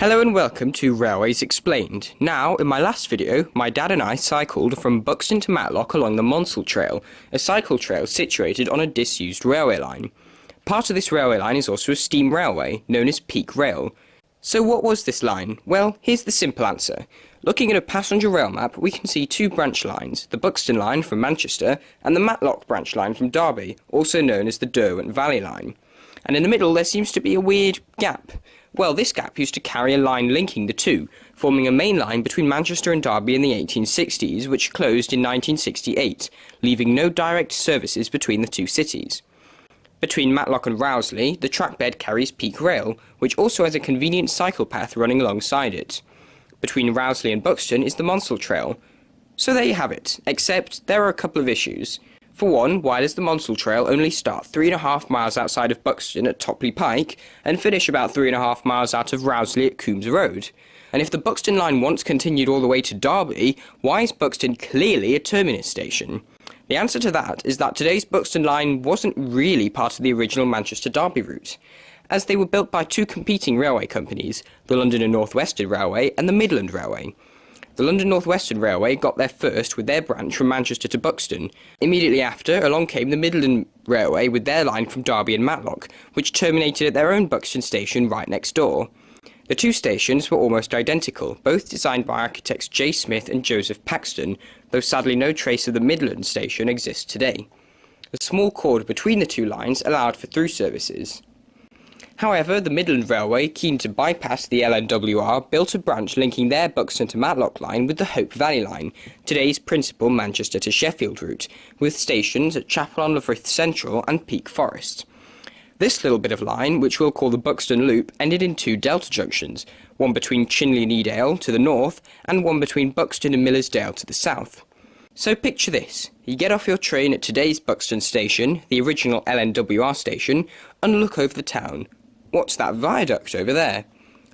Hello and welcome to Railways Explained. Now, in my last video, my dad and I cycled from Buxton to Matlock along the Monsal Trail, a cycle trail situated on a disused railway line. Part of this railway line is also a steam railway, known as Peak Rail. So what was this line? Well, here's the simple answer. Looking at a passenger rail map, we can see two branch lines, the Buxton line from Manchester and the Matlock branch line from Derby, also known as the Derwent Valley line. And in the middle there seems to be a weird gap. Well, this gap used to carry a line linking the two, forming a main line between Manchester and Derby in the 1860s, which closed in 1968, leaving no direct services between the two cities. Between Matlock and Rowsley, the trackbed carries Peak Rail, which also has a convenient cycle path running alongside it. Between Rowsley and Buxton is the Monsal Trail. So there you have it, except there are a couple of issues. For one, why does the Monsal Trail only start 3.5 miles outside of Buxton at Topley Pike and finish about 3.5 miles out of Rowsley at Coombs Road? And if the Buxton line once continued all the way to Derby, why is Buxton clearly a terminus station? The answer to that is that today's Buxton line wasn't really part of the original Manchester-Derby route, as they were built by two competing railway companies, the London and North Western Railway and the Midland Railway. The London North Western Railway got there first with their branch from Manchester to Buxton. Immediately after, along came the Midland Railway with their line from Derby and Matlock, which terminated at their own Buxton station right next door. The two stations were almost identical, both designed by architects J. Smith and Joseph Paxton, though sadly no trace of the Midland station exists today. A small chord between the two lines allowed for through services. However, the Midland Railway, keen to bypass the LNWR, built a branch linking their Buxton to Matlock line with the Hope Valley line, today's principal Manchester to Sheffield route, with stations at Chapel-on-Frith Central and Peak Forest. This little bit of line, which we'll call the Buxton Loop, ended in two delta junctions, one between Chinley and Edale to the north, and one between Buxton and Millersdale to the south. So picture this, you get off your train at today's Buxton station, the original LNWR station, and look over the town. What's that viaduct over there?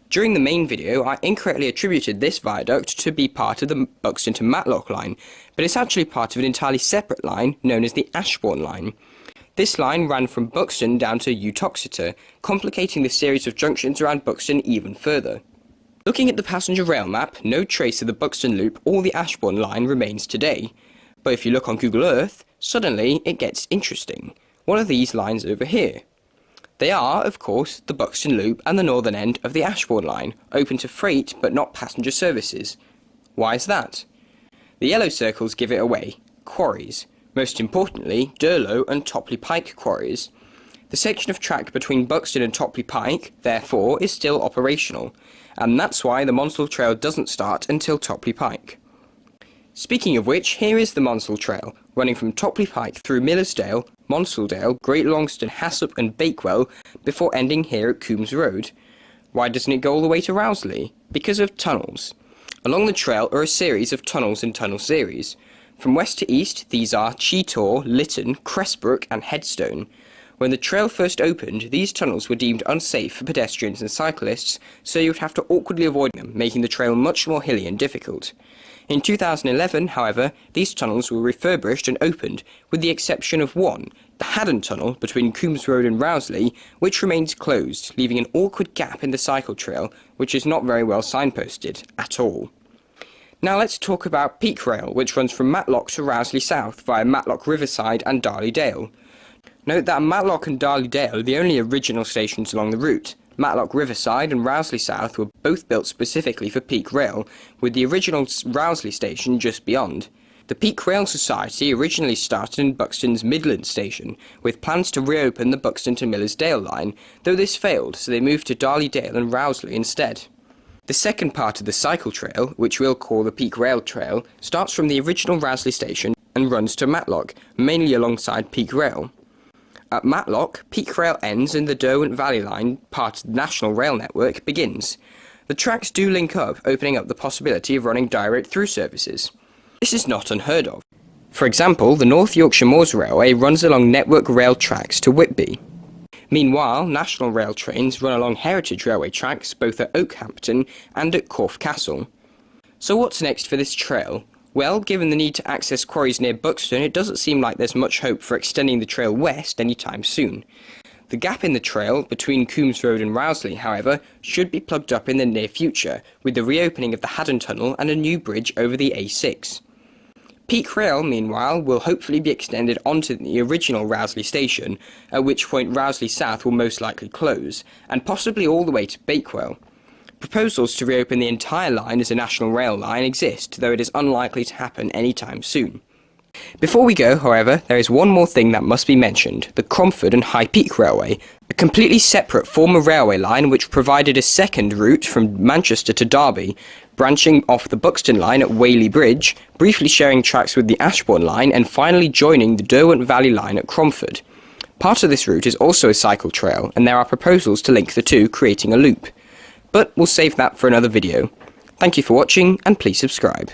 During the main video, I incorrectly attributed this viaduct to be part of the Buxton to Matlock line, but it's actually part of an entirely separate line known as the Ashbourne line. This line ran from Buxton down to Uttoxeter, complicating the series of junctions around Buxton even further. Looking at the passenger rail map, no trace of the Buxton Loop or the Ashbourne line remains today. But if you look on Google Earth, suddenly it gets interesting. One of these lines over here. They are, of course, the Buxton Loop and the northern end of the Ashbourne line, open to freight but not passenger services. Why is that? The yellow circles give it away. Quarries. Most importantly, Durlow and Topley Pike quarries. The section of track between Buxton and Topley Pike, therefore, is still operational, and that's why the Monsal Trail doesn't start until Topley Pike. Speaking of which, here is the Monsal Trail, running from Topley Pike through Millersdale, Monsalsdale, Great Longston, Hassop and Bakewell, before ending here at Coombs Road. Why doesn't it go all the way to Rowsley? Because of tunnels. Along the trail are a series of tunnels and tunnel series. From west to east, these are Cheetor, Lytton, Cressbrook and Headstone. When the trail first opened, these tunnels were deemed unsafe for pedestrians and cyclists, so you would have to awkwardly avoid them, making the trail much more hilly and difficult. In 2011, however, these tunnels were refurbished and opened, with the exception of one, the Haddon Tunnel between Coombs Road and Rowsley, which remains closed, leaving an awkward gap in the cycle trail, which is not very well signposted at all. Now let's talk about Peak Rail, which runs from Matlock to Rowsley South via Matlock Riverside and Darley Dale. Note that Matlock and Darley Dale are the only original stations along the route. Matlock Riverside and Rowsley South were both built specifically for Peak Rail, with the original Rowsley station just beyond. The Peak Rail Society originally started in Buxton's Midland station, with plans to reopen the Buxton to Millersdale line, though this failed, so they moved to Darley Dale and Rowsley instead. The second part of the cycle trail, which we'll call the Peak Rail Trail, starts from the original Rowsley station and runs to Matlock, mainly alongside Peak Rail. At Matlock, Peak Rail ends and the Derwent Valley line, part of the National Rail Network, begins. The tracks do link up, opening up the possibility of running direct through services. This is not unheard of. For example, the North Yorkshire Moors Railway runs along Network Rail tracks to Whitby. Meanwhile, National Rail trains run along Heritage Railway tracks both at Oakhampton and at Corfe Castle. So what's next for this trail? Well, given the need to access quarries near Buxton, it doesn't seem like there's much hope for extending the trail west anytime soon. The gap in the trail between Coombs Road and Rowsley, however, should be plugged up in the near future with the reopening of the Haddon Tunnel and a new bridge over the A6. Peak Rail, meanwhile, will hopefully be extended onto the original Rowsley station, at which point Rowsley South will most likely close, and possibly all the way to Bakewell. Proposals to reopen the entire line as a national rail line exist, though it is unlikely to happen anytime soon. Before we go, however, there is one more thing that must be mentioned: the Cromford and High Peak Railway, a completely separate former railway line which provided a second route from Manchester to Derby, branching off the Buxton line at Whaley Bridge, briefly sharing tracks with the Ashbourne line, and finally joining the Derwent Valley line at Cromford. Part of this route is also a cycle trail, and there are proposals to link the two, creating a loop. But we'll save that for another video. Thank you for watching, and please subscribe.